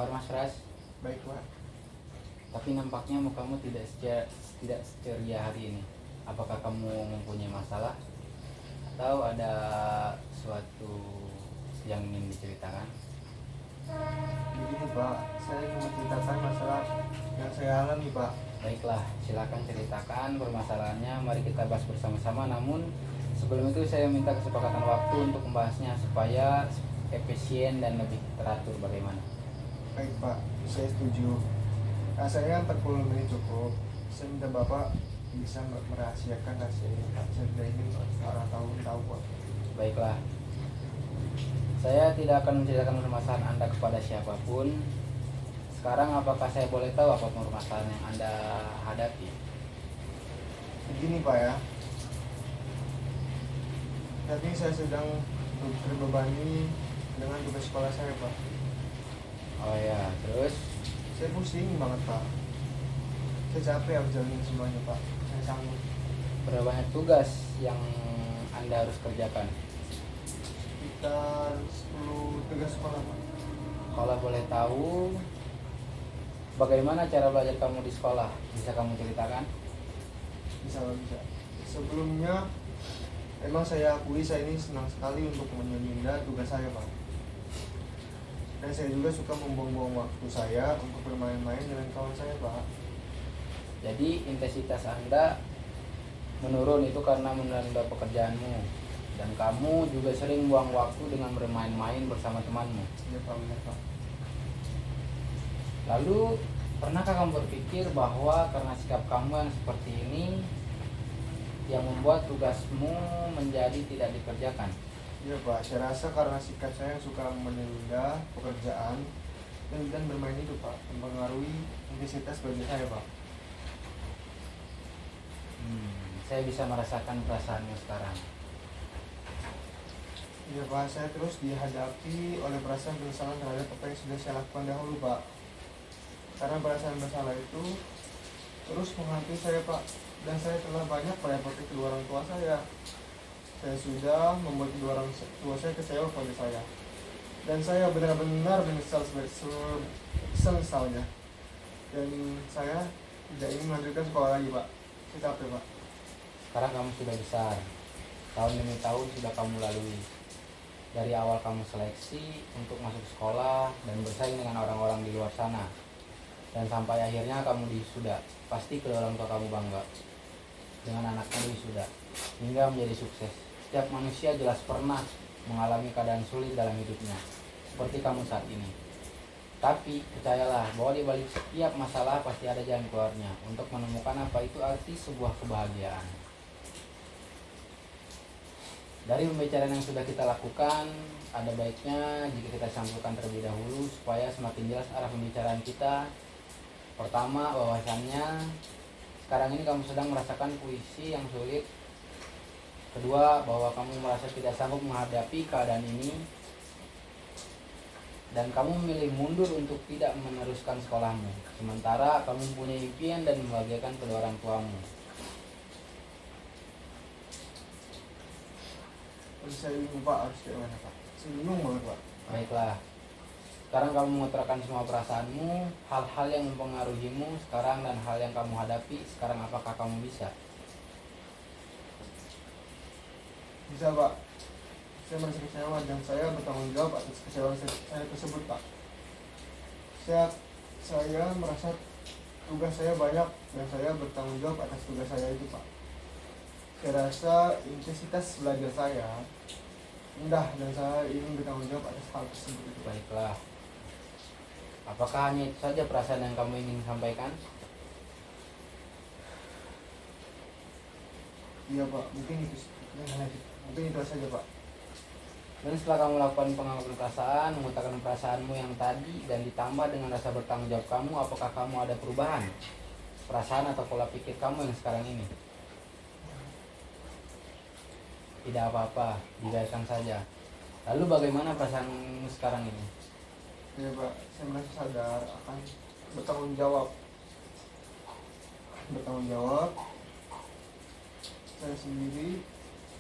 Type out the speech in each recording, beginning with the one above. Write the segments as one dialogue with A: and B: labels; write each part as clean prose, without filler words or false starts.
A: kabar Mas Ras?
B: Baik Pak.
A: Tapi nampaknya mukamu tidak ceria hari ini. Apakah kamu mempunyai masalah atau ada suatu yang ingin diceritakan?
B: Begini Pak, saya ingin menceritakan masalah yang saya alami Pak.
A: Baiklah, silakan ceritakan permasalahannya. Mari kita bahas bersama-sama. Namun sebelum itu saya minta kesepakatan waktu untuk membahasnya supaya efisien dan lebih teratur. Bagaimana?
B: Baik Pak, saya setuju. Rasanya 40 menit cukup. Saya minta Bapak bisa merahasiakan rahasia ini Pak. Saya tidak ingin orang tahu Pak.
A: Baiklah, saya tidak akan menceritakan permasalahan Anda kepada siapapun. Sekarang apakah saya boleh tahu apa permasalahan yang Anda hadapi?
B: Begini Pak ya. Tadi saya sedang terbebani dengan tugas sekolah saya Pak.
A: Oh ya, terus?
B: Saya pusing banget Pak. Saya capek harus jalanin semuanya Pak. Saya sanggup.
A: Berapa banyak tugas yang Anda harus kerjakan?
B: Sekitar 10 tugas sekolah Pak.
A: Kalau boleh tahu, bagaimana cara belajar kamu di sekolah? Bisa kamu ceritakan?
B: Bisa. Sebelumnya memang saya akui saya ini senang sekali untuk menunda tugas saya Pak. Dan saya juga suka membuang-buang waktu saya untuk bermain-main dengan kawan saya Pak.
A: Jadi intensitas Anda menurun itu karena menunda pekerjaanmu, dan kamu juga sering buang waktu dengan bermain-main bersama temanmu.
B: Iya Pak, benar Pak.
A: Lalu, pernahkah kamu berpikir bahwa karena sikap kamu yang seperti ini yang membuat tugasmu menjadi tidak dikerjakan?
B: Iya Pak, saya rasa karena sikap saya yang suka menunda pekerjaan dan bermain itu Pak mempengaruhi intensitas belajar saya Pak.
A: Saya bisa merasakan perasaanmu sekarang.
B: Iya Pak, saya terus dihadapi oleh perasaan penyesalan terhadap apa yang sudah saya lakukan dahulu Pak. Karena perasaan bersalah itu terus menghantui saya Pak. Dan saya telah banyak merepoti kedua orang tua saya. Saya sudah membuat kedua orang tua saya kecewa pada saya. Dan saya benar-benar menyesal semesalnya. Dan saya tidak ingin melanjutkan sekolah lagi Pak. Saya capek Pak.
A: Sekarang kamu sudah besar. Tahun demi tahun sudah kamu lalui. Dari awal kamu seleksi untuk masuk sekolah dan bersaing dengan orang-orang di luar sana. Dan sampai akhirnya kamu wisuda. Pasti kedua orang tua kamu bangga dengan anaknya wisuda hingga menjadi sukses. Setiap manusia jelas pernah mengalami keadaan sulit dalam hidupnya, seperti kamu saat ini. Tapi percayalah bahwa di balik setiap masalah pasti ada jalan keluarnya untuk menemukan apa itu arti sebuah kebahagiaan. Dari pembicaraan yang sudah kita lakukan, ada baiknya jika kita sampaikan terlebih dahulu supaya semakin jelas arah pembicaraan kita. Pertama, bahwasannya sekarang ini kamu sedang merasakan puisi yang sulit. Kedua, bahwa kamu merasa tidak sanggup menghadapi keadaan ini dan kamu memilih mundur untuk tidak meneruskan sekolahmu, sementara kamu punya impian dan membahagiakan kedua orang tuamu.
B: Saya bingung Pak, harus kayak mana Pak? Saya bingung banget Pak.
A: Baiklah, sekarang kamu mengutarakan semua perasaanmu, hal-hal yang mempengaruhimu sekarang dan hal yang kamu hadapi sekarang. Apakah kamu bisa?
B: Bisa Pak. Saya merasa kecewa dan saya bertanggung jawab atas kecewaan saya tersebut Pak. Saya merasa tugas saya banyak dan saya bertanggung jawab atas tugas saya itu Pak. Saya rasa intensitas belajar saya rendah dan saya ingin bertanggung jawab atas hal tersebut itu.
A: Baiklah, apakah hanya itu saja perasaan yang kamu ingin sampaikan?
B: Iya Pak, mungkin itu saja Pak.
A: Dan setelah kamu melakukan pengakuan perasaan, mengutarakan perasaanmu yang tadi dan ditambah dengan rasa bertanggung jawab kamu, apakah kamu ada perubahan perasaan atau pola pikir kamu yang sekarang ini? Tidak apa-apa, dibiarkan saja. Lalu bagaimana perasaanmu sekarang ini?
B: Iya Pak, saya merasa sadar akan bertanggung jawab saya sendiri.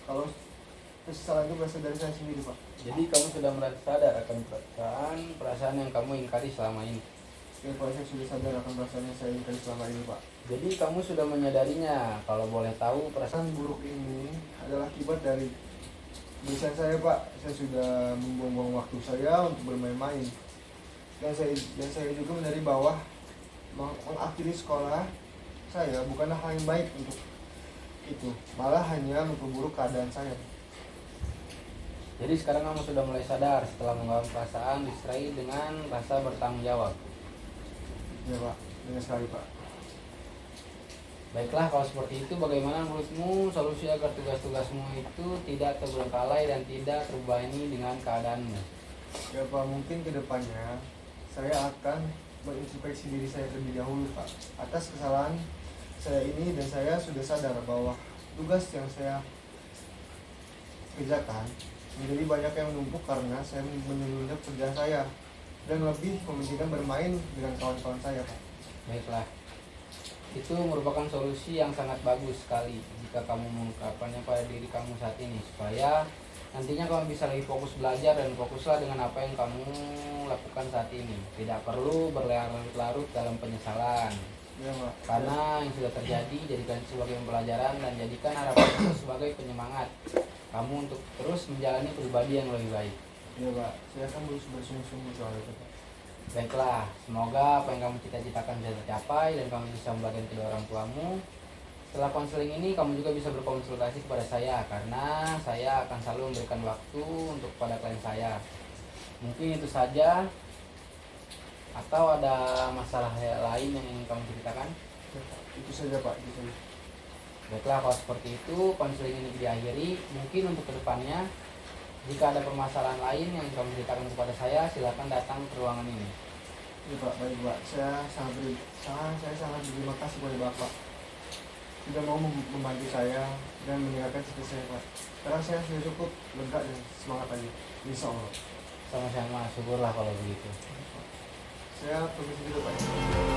B: Kalau kesesalan itu berasal dari saya sendiri Pak.
A: Jadi kamu sudah merasa sadar akan perasaan yang kamu ingkari selama ini.
B: Ya Pak, saya sudah sadar akan perasaan yang saya ingkari selama ini Pak.
A: Jadi kamu sudah menyadarinya. Kalau boleh tahu perasaan
B: Perasaan buruk ini adalah akibat dari kebiasaan saya Pak. Saya sudah membuang-buang waktu saya untuk bermain-main. Dan saya juga menyadari bahwa mengakhiri sekolah saya bukanlah hal yang baik untuk itu, malah hanya memperburuk keadaan saya.
A: Jadi sekarang kamu sudah mulai sadar setelah mengalami perasaan diserai dengan rasa bertanggung jawab.
B: Ya Pak, benar sekali Pak.
A: Baiklah, kalau seperti itu bagaimana menurutmu solusi agar tugas-tugasmu itu tidak terbengkalai dan tidak terbebani dengan keadaanmu?
B: Ya Pak, mungkin kedepannya saya akan mengintrospeksi diri saya terlebih dahulu Pak atas kesalahan saya ini, dan saya sudah sadar bahwa tugas yang saya kerjakan menjadi banyak yang menumpuk karena saya menunda kerjaan saya dan lebih mementingkan bermain dengan kawan-kawan saya Pak.
A: Baiklah, itu merupakan solusi yang sangat bagus sekali jika kamu mengungkapkannya pada diri kamu saat ini, supaya nantinya kamu bisa lebih fokus belajar dan fokuslah dengan apa yang kamu lakukan saat ini. Tidak perlu berlarut-larut dalam penyesalan.
B: Ya Pak.
A: Karena yang sudah terjadi jadikan sebagai pembelajaran dan jadikan harapan itu sebagai penyemangat kamu untuk terus menjalani pribadi yang lebih baik.
B: Ya Pak, saya akan bersungguh-sungguh soal itu Pak.
A: Baiklah, semoga apa yang kamu cita-citakan bisa tercapai dan kamu bisa membagikan kedua orang tuamu. Setelah konseling ini kamu juga bisa berkonsultasi kepada saya, karena saya akan selalu memberikan waktu untuk pada klien saya. Mungkin itu saja, atau ada masalah lain yang ingin kamu ceritakan?
B: Ya, Pak. Itu saja Pak, itu saja.
A: Baiklah, kalau seperti itu konseling ini diakhiri. Mungkin untuk kedepannya jika ada permasalahan lain yang kamu ceritakan kepada saya, silakan datang ke ruangan ini.
B: Ya Pak, baik Pak. Saya sangat berterima kasih kepada Bapak sudah mau membantu saya dan mendengarkan cerita saya Pak. Sekarang saya sudah cukup lega dan semangat lagi, insya Allah.
A: Sama-sama, syukurlah kalau begitu.
B: Saya permisi dulu Pak.